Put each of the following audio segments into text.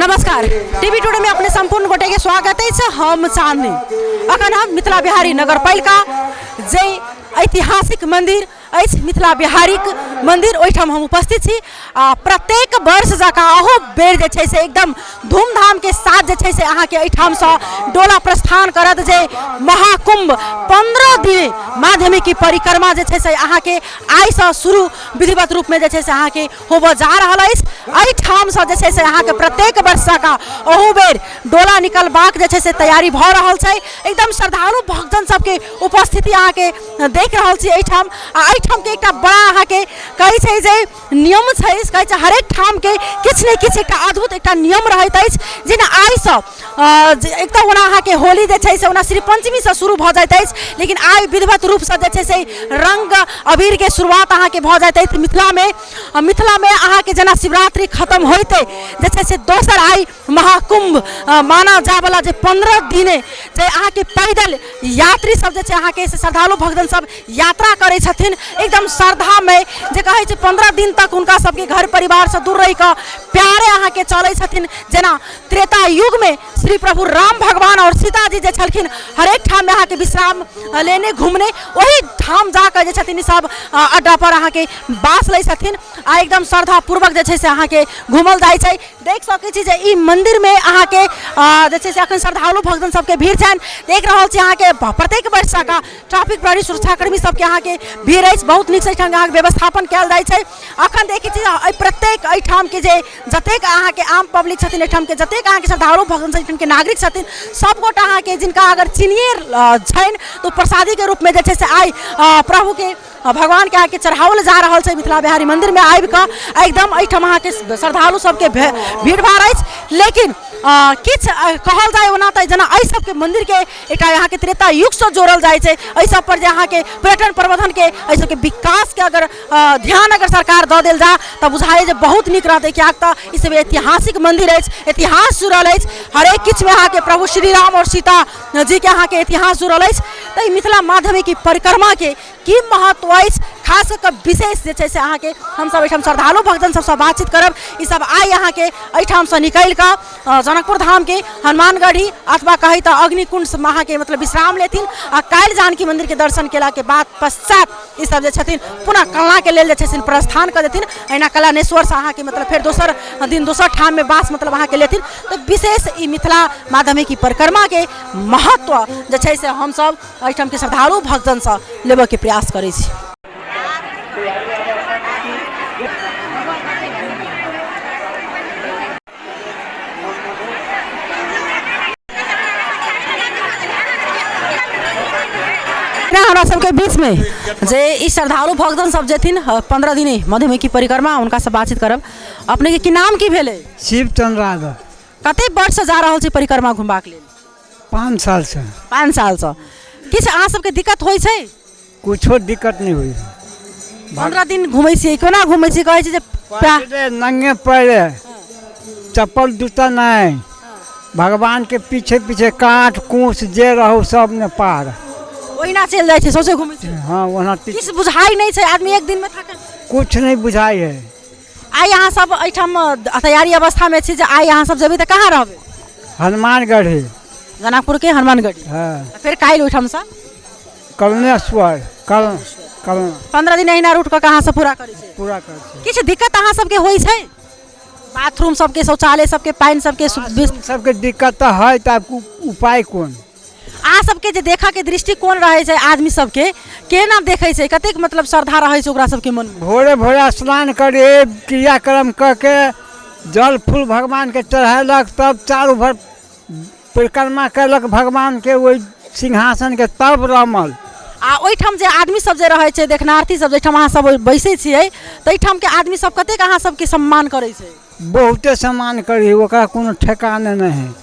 नमस्कार TV today में अपने संपूर्ण गोटे के स्वागत है। हम चांदनी अखन हम मिथिला बिहारी नगरपालिका जे ऐतिहासिक मंदिर मिथिला बिहारी मंदिर ओहिठाम हम उपस्थित छी। प्रत्येक वर्ष जका अहो बेर जे छै से एकदम धूमधाम के साथ जे छै से अहाँ के एठाम से डोला प्रस्थान करत जे महाकुंभ 15 दिन माध्यमिक परिक्रमा जे छै से अहाँ के आइ से शुरू विधिवत रूप में जे छै से अहाँ के होब जा रहल अछि। एठाम से जे छै से अहाँ के प्रत्येक वर्ष जका अहो बेर डोला निकलबाक जे छै से तैयारी भ रहल छै। एकदम श्रद्धालु भक्तजन सबके उपस्थिति अहाँ के देख रहल छी। एठाम एठाम के एकटा बड़ा अहाँ के कहै छै जे नियम छै, कहै छै हरेक ठाम के किछ ने किछ एकटा अद्भुत एकटा नियम रहैत अछि। जेना आइ से एक तो ओना अहाँ के होली जे छै से ओना श्री पंचमी से शुरू भ जाइत अछि, लेकिन आइ विधिवत रूप से जे छै से रंग अबीर के शुरुआत अहाँ के भ जाइत अछि। मिथिला में अहाँ के जेना शिवरात्रि खत्म होइते जे छै से दोसर आइ महाकुंभ माना जा वाला जे 15 दिने जे अहाँ के पैदल यात्री सब जे छै अहाँ के श्रद्धालु भक्तजन सब यात्रा करै छथिन एकदम श्रद्धा में जे कहै छै 15 दिन तक उनका सबके घर परिवार से दूर रही के प्यारे अहाँ के चलै छथिन। जेना त्रेता युग में श्री प्रभु राम भगवान और सीता जी जे छलखिन हरेक ठाम में अहाँ के विश्राम लेने घूमने वही ठाम जाकर जे छथिन सब अड्डा पर अहाँ के बास लै छथिन आ एकदम श्रद्धा पूर्वक जे छै से अहाँ के घूमल जाइ छै। देख सकै छी जे ई मंदिर में अहाँ के जे छै से अखन श्रद्धालु भक्तजन सबके भीड़ छनि। देख रहल छी अहाँ के प्रत्येक वर्ष का ट्रैफिक प्रहरी सुरक्षाकर्मी सबके अहाँ के भीड़ अछि। बहुत नीक से अहाँ के व्यवस्थापन कयल जाइ छै। अखन देखै छी प्रत्येक एठाम के जे जतेक अहाँ के आम पब्लिक छथिन एठाम के जतेक अहाँ के श्रद्धालु भक्तजन छथिन के नागरिक छथिन सब गोटा अहाँ के जिनका अगर चिनिये छनि तो प्रसादी के रूप में जे छै से आइ प्रभु के भगवान के आके चढ़ावल जा रहल छै। मिथिला बिहारी मंदिर में आबि कऽ एकदम एठाम अहाँ के श्रद्धालु सबके भीड़ भाड़ अछि। लेकिन किछ कहल जाए ओना तऽ जेना एहि सबके मंदिर के एकटा अहाँ के त्रेता युग से जोड़ल जाइ छै। एहि सब पर जे अहाँ के पर्यटन प्रबंधन के एहि सबके विकास के अगर ध्यान अगर सरकार दऽ देल जा तऽ बुझाइ जे बहुत नीक रहतै। कियाक तऽ ई सब ऐतिहासिक मंदिर अछि, इतिहास जुड़ल अछि हरेक किछ में अहाँ के प्रभु श्री राम और सीता जी के अहाँ के इतिहास जुड़ल अछि। तऽ मिथिला माध्यमिक परिक्रमा के की महत्व अछि खास कऽ विशेष जे छै से अहाँ के हम सब एठाम श्रद्धालु भक्तजन सबसँ बातचीत करब। ई सब आइ अहाँ के एठाम से निकलि कऽ जनकपुर धाम के हनुमानगढ़ी अथवा कही तऽ अग्निकुंड में अहाँ के मतलब विश्राम लेथिन आ काल्हि जानकी मंदिर के दर्शन केला के बाद पश्चात ई सब जे छथिन पुनः कलना के लेल जे छै से प्रस्थान कर देथिन। अहिना कलानेश्वर से अहाँ के मतलब फेर दोसर दिन दोसर ठाम में वास मतलब अहाँ के लेथिन। तो विशेष ई मिथिला माध्यमिक परिक्रमा के महत्व जे छै से हम सब एठाम के श्रद्धालु भक्तजन से लेबऽ के प्रयास करै छी। हमरा सबके बीच में जे ई श्रद्धालु भक्तजन सब जेथिन 15 दिने माध्यमिक परिक्रमा उनका से बातचीत करब। अपने के की नाम की भेले? शिव चंद्र यादव। कते वर्ष से जा रहल छी परिक्रमा घुमबाक लेल? 5 साल से। 5 साल से किछ अहाँ सबके दिक्कत होइ छै? कुछो दिक्कत नहीं हुई। 15 दिन घुमै छी कोना घुमै छी कहै छी जे नंगे पैरे चप्पल जूता नहीं, भगवान के पीछे पीछे काट कूस जे रहो सब ने पार ओहिना चल जाइ छै सोचे घुमै छी। हाँ वहाँ किछ बुझाई नहीं छै आदमी एक दिन में थकल कुछ नहीं बुझाई है। आई यहाँ सब एठाम तैयारी अवस्था में छी जे आई यहाँ सब जेबै तऽ कहाँ रहबै? हनुमानगढ़ी जनकपुर के हनुमानगढ़ी। हाँ फिर काल्हि ओहिठाम से कलनेश्वर कल 15 दिन अहिना रूट के कहाँ से पूरा करै छै? पूरा कर छै। किछ दिक्कत अहाँ सबके होइ छै? बाथरूम सबके शौचालय सबके पानी सबके सबके दिक्कत तो है तब उपाय कोन? अहाँ सबके जे देखा के दृष्टिकोण रहे छै आदमी सबके केना देखै छै कतेक मतलब श्रद्धा रहे छै ओकरा सबके मन? भोरे भोरे स्नान करे क्रियाक्रम करके जल फूल भगवान के चढ़ेलक तब चारू भर परिक्रमा कैलक भगवान के वही सिंहासन के तब रमल। आ ओहिठाम जे आदमी सब जे रहे छै देखनार्थी सब जेठाम अहाँ सब बैसे छियै तऽ एहिठाम के आदमी सब कतेक अहाँ सबके सम्मान करे छै? बहुते सम्मान करी ओकरा कोनो ठेकाने नहीं है।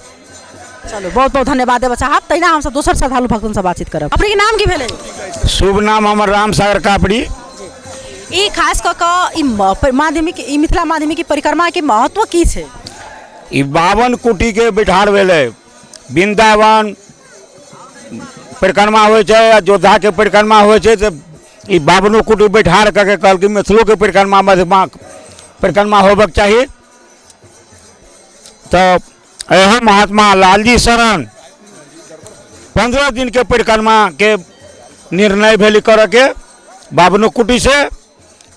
चलो बहुत बहुत धन्यवाद देव साहब। तहिना हम सब दोसर श्रद्धालु भक्तन से बातचीत करब। अपने के नाम की भेले? शुभ नाम हमर राम सागर कापड़ी। ई खास क के ई माध्यमिक ई मिथिला माध्यमिक परिक्रमा के महत्व की छै? ई 52 कुटी के बिठार भेले। वृंदावन परिक्रमा होइ छै, अयोध्या के परिक्रमा होइ छै तऽ ई 52 कुटी बिठार करके कहल कि मिथिलो के परिक्रमा होबक चाही। तो यह महात्मा लालजी शरण 15 दिन के परिक्रमा के निर्णय भेल कर के बाबनकुटी से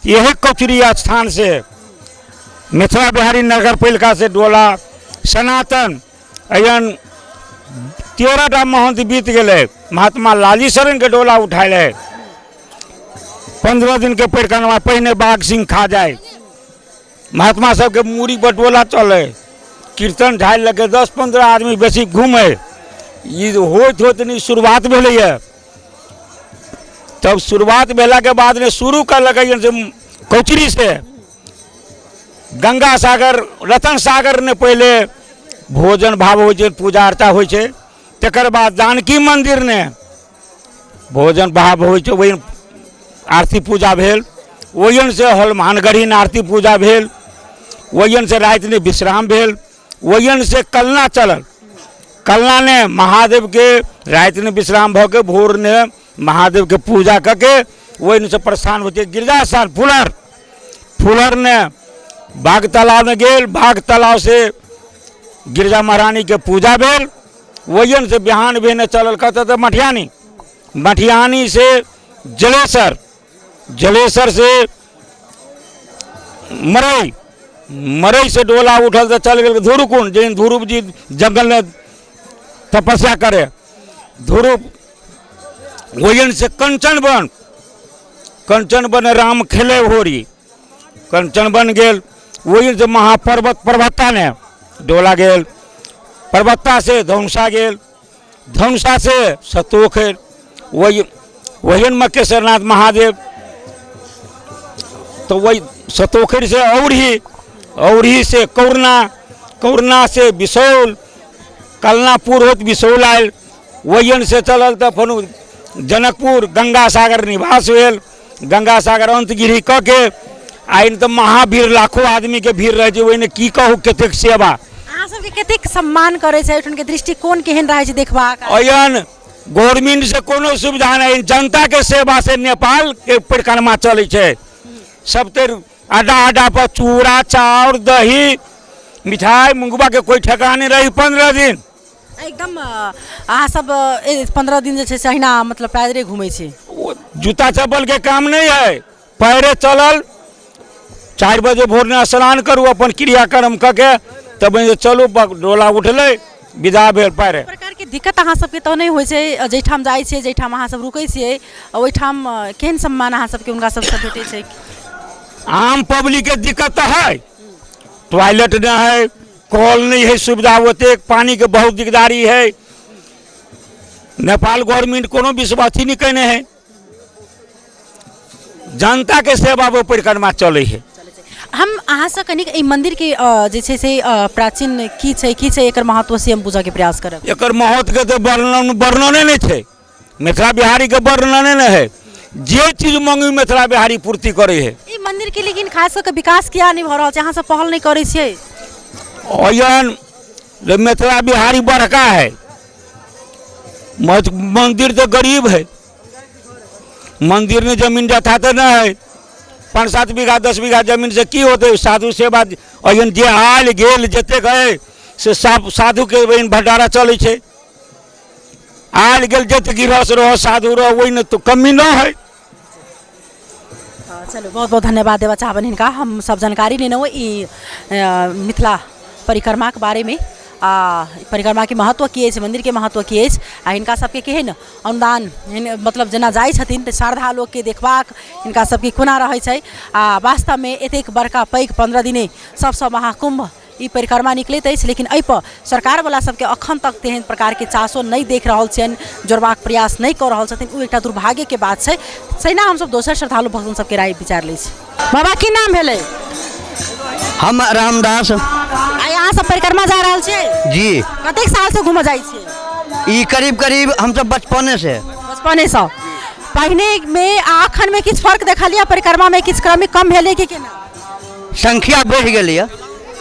यही कचरी स्थान से मिथिला बिहारी नगर पालिका से डोला सनातन अयन 13टा महंत बीत गए महात्मा लालजी शरण के डोला उठाए 15 दिन के परिक्रमा पहले बाघ सिंह खा जाए महात्मा सबके मूड़ी बटोला चले कीर्तन झाल लगे 10-15 आदमी बेसी घूमे ये होत नहीं शुरुआत भेलै तब शुरुआत भेला के बाद ने शुरू कर लगे कचरी से गंगा सागर रतन सागर ने पहले भोजन भाव हो पूजा अर्चा हो तकर बाद जानकी मंदिर ने भोजन भाव हो वही आरती पूजा भेल ओहन से हनुमानगढ़ी ने आरती पूजा भेल ओहन से रात ने विश्राम भेल ओहन से कलना चलल कलना ने महादेव के रात ने विश्राम भ के भोर ने महादेव के पूजा करके वही से प्रस्थान होते गिरजा स्थान फुलर ने बाघ तालाब में गेल बाघ तालाब से गिरजा महारानी के पूजा भेल वही से बिहान भेने चलल कहते थे मठियानी से जलेसर से मरई से डोला उठल तो चल गए धुरुकुंड जिन ध्रुव जी जंगल में तपस्या करे ध्रुव वही से कंचन बन राम खेले होरी कंचन बन गेल वही से पर्वता ने डोला गेल पर्वता से धनुषा से सतोखेर वही मक्केश्वरनाथ महादेव तो वही सतोखेर से औरही से कौरना से बिसौल कलनापुर होत बिसौल आयल वही से चलल तो फिर जनकपुर गंगा सागर निवास भेल गंगा सागर अंतगिरी क के आइन तो महावीर लाखों आदमी के भीड़ रहे वही की कहू कतेक सेवा अहाँ सबके कतेक सम्मान करे छै उनके दृष्टिकोण केहन रहे छै देखबाक अयन गवर्नमेंट से कोनो सुविधा नहीं जनता के सेवा से नेपाल के परिक्रमा चले छै सबते अड्डा पर चूड़ा चाउर दही मिठाई मुंगबा के कोई ठेकाने रही 15 दिन एकदम अहाँ सब 15 दिन जे छै अहिना मतलब पैदले घूमे छै जूता चप्पल के काम नहीं है पैरे चलल 4 बजे भोर में स्नान करू अपन क्रियाक्रम करके तब चलू डोला उठले विदा भेल पैरे प्रकार के दिक्कत अहाँ सबके तो नहीं होइ छै जैठाम जाइ छै जैठाम अहाँ सब रुकै छियै ओइठाम केहन सम्मान अहाँ सबके उनका सबसे भेटै छै आम पब्लिक के दिक्कत तो है टॉयलेट नहीं है कॉल नहीं है सुविधा होते पानी के बहुत दिकदारी है नेपाल गवर्नमेंट कोनो विश्वास नहीं कहने है जनता के सेवा वो परिक्रमा चले है हम अहाँ से कनिक ई मंदिर के जे छै से प्राचीन की छै एकर महत्व से हम बुझे के प्रयास करब एकर महत्व के तो वर्णने नहीं छै मिथिला बिहारी के वर्णने नहीं है जे चीज मांगी मिथिला बिहारी पूर्ति करे है ई मंदिर के लेकिन खास करके विकास किया नहीं भ रहल छै अहाँ सब पहल नहीं करे छियै अयन मिथिला बिहारी बड़का है मंदिर तो गरीब है मंदिर में जमीन जथा तो नहीं है 5-7 बीघा 10 बीघा जमीन से की होते साधु सेवा अयन जे आयल गेल जते गए से साधु के भंडारा चले छे आयल गेल जते गिरहस रहो साधु रहो वही न तो कमी न है चलो बहुत बहुत धन्यवाद देवा चाहबन हिनका हम सब जानकारी लेना हो ई मिथिला परिक्रमा के बारे में परिक्रमा के महत्व की है मंदिर के महत्व की है हिनका सबके केहन अनुदान मतलब जेना जाइ छथिन तऽ श्रद्धा लोग के देखबाक हिनका सबके कोना रहै छै वास्तव में एतेक बड़का पैघ 15 दिने सबसँ महाकुंभ ई परिक्रमा निकलैत अछि लेकिन एहि पर सरकार वाला सबके अखन तक तेहन प्रकार के चासो नहीं देख रहल छन जोड़बाक प्रयास नहीं कर रहल छथिन ओ एकटा दुर्भाग्य के बात छै सहिना हम सब दोसर श्रद्धालु भक्तन सबके राय विचार लै छी बाबा की नाम भेलै हम रामदास आइ अहाँ सब परिक्रमा जा रहल छियै जी कतेक साल से घूम जाइ छियै ई करीब हम सब बचपने से पहिने में अखन में किछु फर्क देखलियै परिक्रमा में किछु क्रमिक कम भेलै कि केना संख्या बढ़ गेलै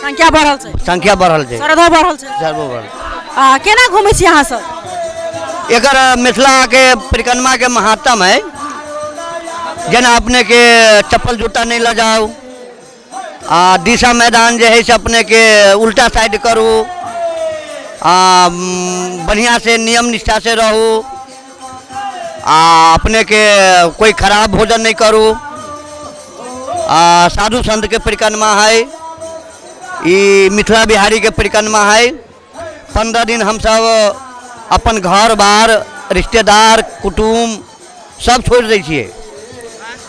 संख्या बढ़ल छै श्रद्धो बढ़ल छै सर्वो बढ़ल केना घूमै छी अहाँ सब एकर मिथिला के परिक्रमा के महत्तम है जेना अपने के चप्पल जूता नहीं लजाओ दिशा मैदान जो है से अपने के उल्टा साइड करू, बढ़िया से नियम निष्ठा से रहू, अपने के कोई खराब भोजन नहीं करू, साधु संत के परिक्रमा है, ये मिथिला बिहारी के परिक्रमा है। 15 दिन हम सब अपन घर बार रिश्तेदार कुटुम सब छोड़ दै छियै,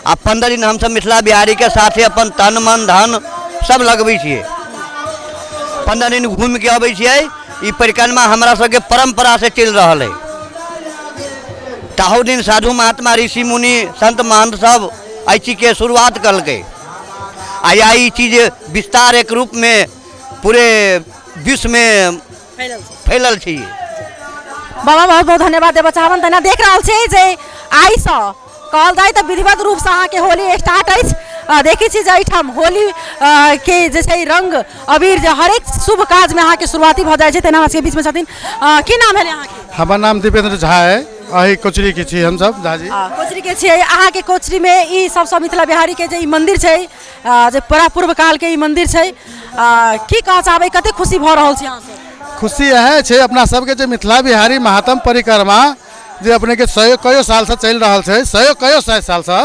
आ 15 दिन हम सब मिथिला बिहारी के साथे अपन तन मन धन सब लगबै छियै। 15 दिन घूम के अबै छियै। ई परिक्रमा हमरा सबके परंपरा से चल रहल है। ताहू दिन साधु महात्मा ऋषि मुनि संत महंत सब एहि चीज के शुरुआत कलकै, आ ई चीज विस्तार एक रूप में पूरे विश्व में फैलल छै। बाबा बहुत बहुत धन्यवाद देबऽ चाहबन। तना देख रहल छै जे आइ सँ कहल जाय तऽ विधिवत रूप से अहाँके होली स्टार्ट अछि। देखै छी जे एहिठाम होली के जे छै रंग अबीर जे हरेक शुभ काज में अहाँके शुरुआती भऽ जाइ छै। तेना हमरा सबके बीच में छथिन, की नाम भेलै अहाँके? हमर नाम दीपेंद्र झा है, अही कोचरी के छी हम सब। झाजी कोचरी के छियै। अहाँके कोचरी में ई सबसँ मिथिला बिहारी के जे ई मंदिर छै, जे बड़ा पूर्व काल के ई मंदिर छै, की कहऽ चाहबै, कते खुशी भऽ रहल छै अहाँ सब? खुशी यह छै अपना सबके जे मिथिला बिहारी महात्म परिक्रमा जे अपने के 100 कयो साल से चल रहा है, 100 कयो साल से,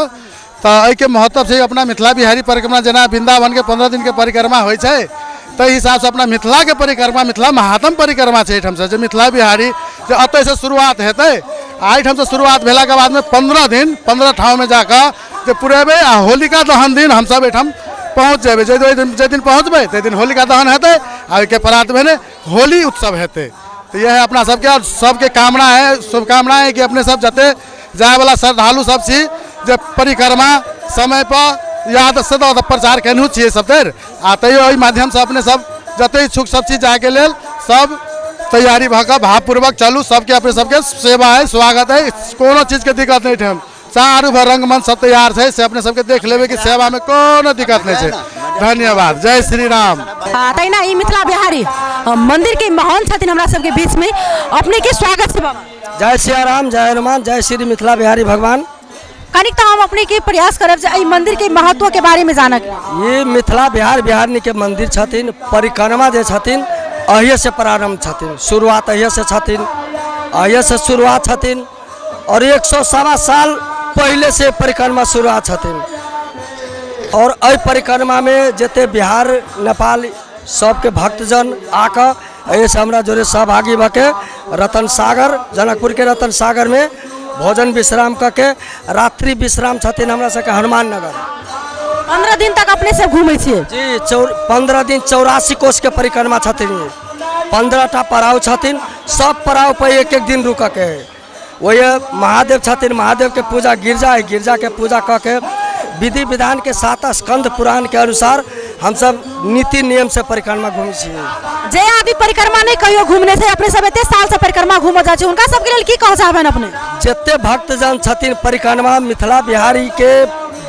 तो एहि के महत्व से अपना मिथिला बिहारी परिक्रमा जेना वृंदावन के 15 दिन के परिक्रमा होइ छै, तो हिसाब से अपना मिथिला के परिक्रमा मिथिला महात्म परिक्रमा छै। एहिठाम से जे मिथिला बिहारी जे अतः से शुरुआत हेतै, एहिठाम से शुरुआत भेला के बाद में 15 दिन 15 ठाव में जाकर जे पुरेबै, आ होलिका दहन दिन हम सब एहिठाम पहुँच जेबै। जे दिन पहुँचबै ते दिन होलिका दहन हेतै, आ के परात में होली उत्सव हेतै। तो यह अपना सबके और सबके कामना है, शुभकामना है कि अपने सब जते जाए वाला श्रद्धालु सब छी जे परिक्रमा समय पर याद से तो प्रचार केनहु छियै सब देर, आ तैयो एहि माध्यम से अपने सब जते इच्छुक सब चीज जाए के लेल सब तैयारी भऽ कऽ भावपूर्वक चलू। सबके अपने सबके सेवा है, स्वागत है, कोनो चीज के दिक्कत नहीं है। चारू भर रंगमंच सब तैयार है, से अपने सबके देख लेबै कि सेवा में कोनो दिक्कत नहीं है। धन्यवाद, जय श्री राम। तैना ई मिथिला बिहारी मंदिर के महंत छथिन हमरा सबके बीच में, अपने के स्वागत छै बाबा। जय सिया राम, जय हनुमान, जय श्री मिथिला बिहारी भगवान। कनिक तो हम अपने के प्रयास करब जे एहि मंदिर के महत्व के बारे में जानक। ये मिथिला बिहार बिहारनी के मंदिर छथिन, परिक्रमा जे छथिन अहिए से प्रारंभ छथिन, शुरुआत अहिए से छथिन, अहिए से शुरुआत छथिन, और 100 साल पहले से परिक्रमा शुरुआत छथिन। और एहि परिक्रमा में जते बिहार नेपाल सबके भक्तजन आकर एहि से हमरा जोरे सहभागी भके रतन सागर, जनकपुर के रतन सागर में भोजन विश्राम करके रात्रि विश्राम छथिन हमरा सबके हनुमान नगर। 15 दिन तक अपने से घूमे छियै जी। 15 दिन 84 कोष के परिक्रमा छथिन। 15टा पड़ाव छथिन, सब पड़ाव पर एक एक दिन रुक के वही महादेव छथिन, महादेव के पूजा गिरजा है, गिरजा के पूजा करके विधि विधान के साथ स्कंद पुराण के अनुसार हम सब नीति नियम से परिक्रमा घूमे छियै। जे आदमी परिक्रमा नहीं कहियो घूमने से अपने सब एते साल से परिक्रमा घूम जा छै, उनका सबके लेल की कह चाहबन अपने? जते भक्तजन छथिन परिक्रमा मिथिला बिहारी के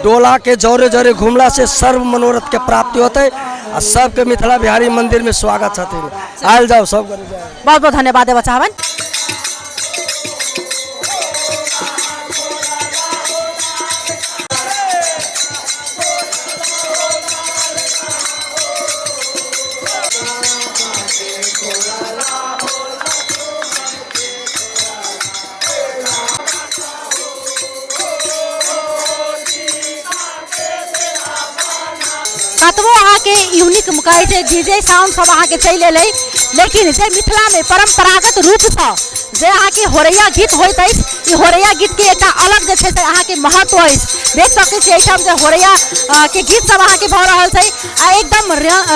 डोला के जोरे जोरे घूमला से सर्व मनोरथ के प्राप्ति होते, आ सबके मिथिला बिहारी मंदिर में स्वागत छथिन। आयल जाओ सब। बहुत बहुत धन्यवाद देबऽ चाहबन। कतबो अहाँ के यूनिक कहै छै डीजे साउंड सब अहाँ के चलि एलै, लेकिन जे मिथिला में परंपरागत रूप से जे अहाँ के होरैया गीत होइत अछि, ई होरैया गीत के एकटा अलग जे छै से अहाँ के महत्व अछि। देख सकै छी एहिठाम जे होरैया के गीत सब अहाँ के भऽ रहल छै, आ एकदम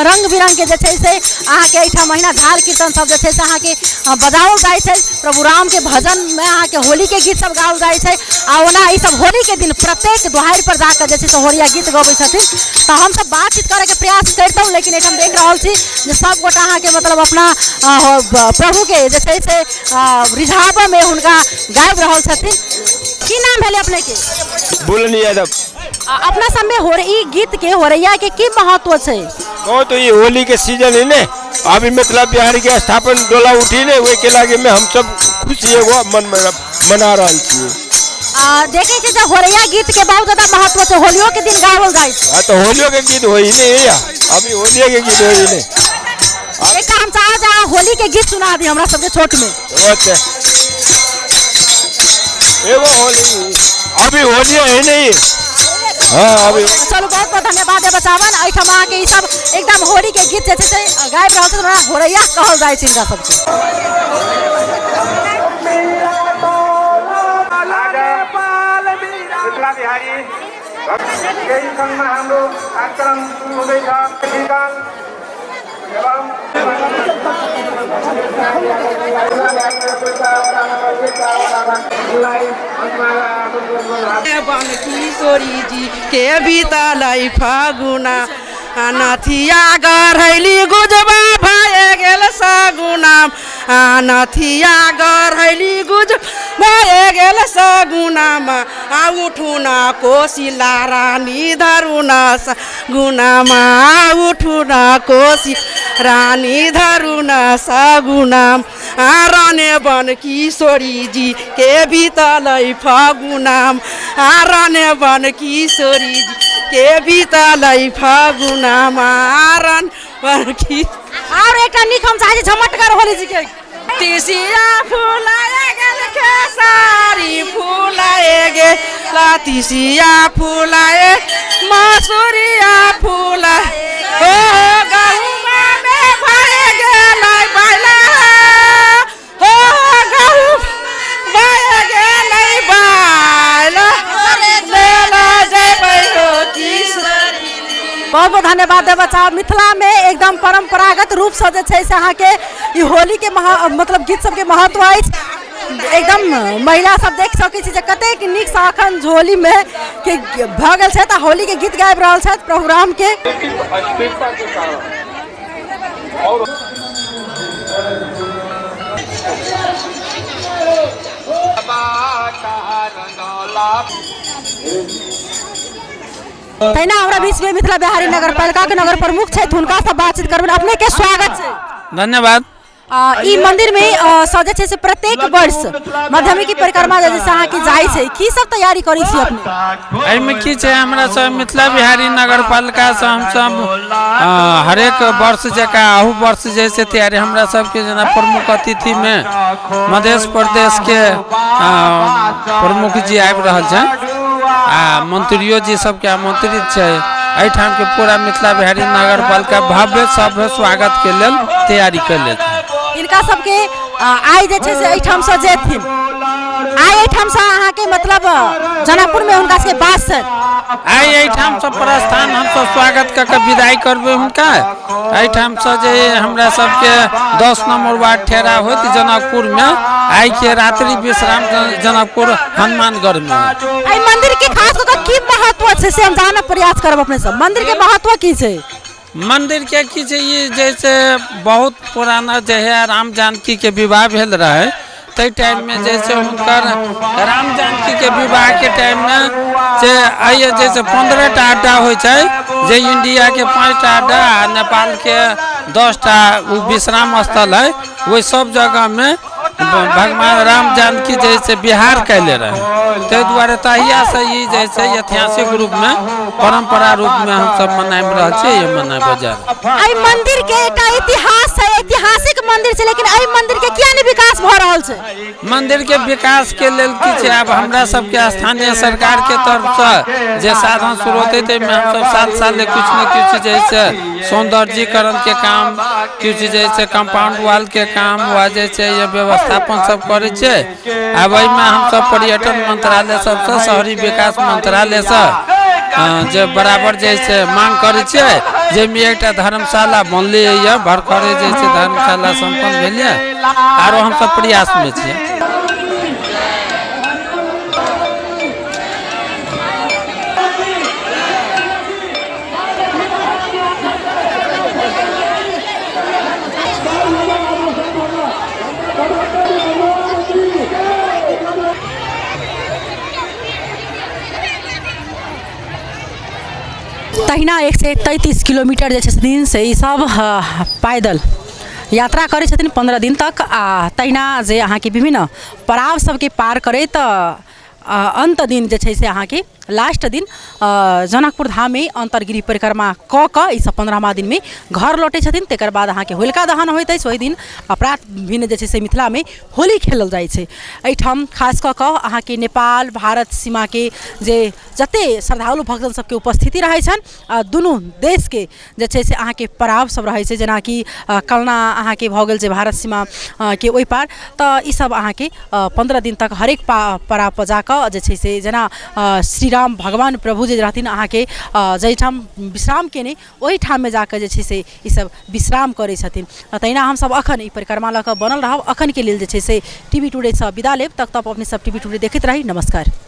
रंग बिरंग के जे छै से अहाँ के एहिठाम महिना झाल कीर्तन सब जे छै से अहाँ के बजाओल जाइ छै। प्रभु राम के भजन में अहाँ के होली के गीत सब गाओल जाइ छै, आ ओना ई सब होली के दिन प्रत्येक दोहार पर जाकर जे छै से होरैया गीत गबै छथिन। तो हम सब बातचीत करे के प्रयास करतौ, लेकिन एहिठाम देख रहल छी जे सब गोटा अहाँ के मतलब अपना प्रभु के जे छै से रिझाब में हुनका गाबि रहल छथिन। की नाम भेलै अपने के? बोलनी यादव। अपना सब में ई गीत के होरैया के की महत्व छै? तो ये होली के सीजन है ने, अभी मिथिला बिहारी के स्थापन डोला उठी ने, वही के लागे में हम सब खुशी एगो मन मना रहा छियै। देखे छी जे होलिया गीत के बहुत ज्यादा महत्व छै, होलियो के दिन गावल जाइ छै। हाँ तो होलियो के गीत होई नहीं अभी होलियो के गीत होई नहीं। एक हम चाह जा होली के गीत सुना दी हमरा सबके छोट में। ओके एगो होली अभी होलियो है नहीं। हाँ अभी चलो बहुत बहुत धन्यवाद है बचावन। एहिठाम अहाँके ई सब एकदम होली के गीत जे छै से गाबि रहल छै, हमरा घोरैया कहल जाइ छै इनका सबके। किशोरी जी के बीतलै फागुना नथिया गढ़ैली गुजबा भए गेल सगुना नथिया गढ़ैली गुज भए गेल सगुनामा उठुना कोशिला रानी धरुना सगुनामा उठुना कोशी रानी धरुना सगुनाम राने बन किशोरी जी के बीतलै फागुनाम राने बन किशोरी जी के बीतलै फागुनाम रान बन की। और एकटा नीक हम चाहै छी झमटगर होली जी के। तिसिया फुलाए गेल खेसारी फुलाए गेल तिसिया फुलाए मसुरिया फुलाए हो गहुमा में भए गेल बाला हो गहु भए गेल बाला लेला जेबै हो किशोरी। बहुत बहुत धन्यवाद है बच्चा। मिथिला में एकदम परंपरागत रूप से जे छै से अहाँके ई होली के मतलब गीत सबके महत्व अछि। एकदम महिला सब देख सकै छी जे कतेक नीक से अखन होली में के भऽ गेल छै तऽ होली के गीत गाबि रहल छथि प्रोग्राम के। तहिना हमरा बीच में मिथिला बिहारी नगर पालिका के नगर प्रमुख छथि, हुनका से बातचीत करबनि। अपने के स्वागत छै। धन्यवाद। ई मंदिर में सजे छै से प्रत्येक वर्ष माध्यमिक परिक्रमा जे से अहाँके जाइ छै, की सब तैयारी करै छी अपने? एहिमे की छै, हमरा सब मिथिला बिहारी नगर पालिका से हम सब हरेक वर्ष जका अहू वर्ष जैसे तैयारी हमरा सबके जेना प्रमुख अतिथि में मध्य प्रदेश के प्रमुख जी आबि रहल छै आ मंत्रियों जी सबके आमंत्रित छै। एहिठाम के पूरा मिथिला बिहारी नगर पालिका भव्य सभ्य स्वागत के लेल तैयारी कैले छै। इनका सबके आइ जे छै से एहिठाम से जेथिन, आइ एहिठाम से अहाँके मतलब जनकपुर में हुनका सबके बास छै। आइ एहिठाम से प्रस्थान हम सब स्वागत क के विदाई करबे हुनका। एहिठाम से जे हमरा सबके 10 नंबर वार्ड ठहरा होत जनकपुर में, आइ के रात्रि विश्राम जनकपुर हनुमानगढ़ में। एहि मंदिर के खास कऽ के की महत्व छै से हम जानऽ प्रयास करब अपने सब। मंदिर के महत्व की छै? मंदिर के की छै, ये जैसे बहुत पुराना जे है राम जानकी के विवाह भेल रहे, तै टाइम में जैसे हुनकर राम जानकी के विवाह के टाइम में जे आइए जैसे 15 टा अड्डा हो जे इंडिया के 5 टा अड्डा आ नेपाल के 10 टा विश्राम स्थल है, वही सब जगह में भगवान राम जानकी जैसे बिहार कैले रहे। ताहि दुआरे तहिया से ई जैसे ऐतिहासिक रूप में परंपरा रूप में हम सब मनाबि रहल छी। ये मनाबे जा एहि मंदिर के एकटा इतिहास है, ऐतिहासिक मंदिर छै, लेकिन एहि मंदिर के किया नहीं विकास भ रहल छै? मंदिर के विकास के लेल की छै, अब हमरा सब के स्थानीय सरकार के तरफ से जे साधन स्रोत है, ताहि में हम सब साल कुछ न कुछ जैसे सौंदर्यीकरण के काम, कुछ जैसे कंपाउंड वाल के काम हुआ जैसे ये व्यवस्थापन सब करे छे। अब एहिमे हम सब पर्यटन मंत्रालय सबसे शहरी विकास मंत्रालय से जे बराबर जैसे मांग करे छे, जेमे एकटा धर्मशाला बनले है, भरखरे जैसे धर्मशाला संपन्न भेलिए, आरो हम सब प्रयास में छियै। तहिना 133 किलोमीटर जे छै दिन से ई सब पैदल यात्रा करै छथिन 15 दिन तक। आ तहिना जे अहाँके विभिन्न पड़ाव सबके पार करैत अंत दिन जे छै से अहाँके लास्ट दिन जनकपुर धाम में अंतरगिरी परिक्रमा क के ई सब 15वां दिन में घर लौटे छथिन। तकर बाद अहाँके होलिका दहन होइत अछि। ओहि दिन अपरात भिन्न जे छै से मिथिला में होली खेलल जाइ छै। एहिठाम खास कऽ कऽ अहाँके नेपाल भारत सीमा के जे जते श्रद्धालु भक्तजन सबके उपस्थिति रहै छनि दुनू देश के जे छै से अहाँके पड़ाव सब रहै छै, जेनाकि कलना अहाँके भऽ गेल छै भारत सीमा के ओहि पार। तऽ ई सब अहाँके 15 दिन तक हरेक पड़ाव पर जाकऽ जे छै से जेना श्री राम भगवान प्रभु जे रहथिन अहाँके जाहिठाम विश्राम केने ओहि ठाम में जाकर जे छै से ई सब विश्राम करै छथिन। तहिना हम सब अखन ई परिक्रमा लऽ कऽ बनल रहब। अखन के लेल जे छै से टीवी टुडे से विदा लेब। तक तब अपने सब टीवी टुडे देखैत रही। नमस्कार।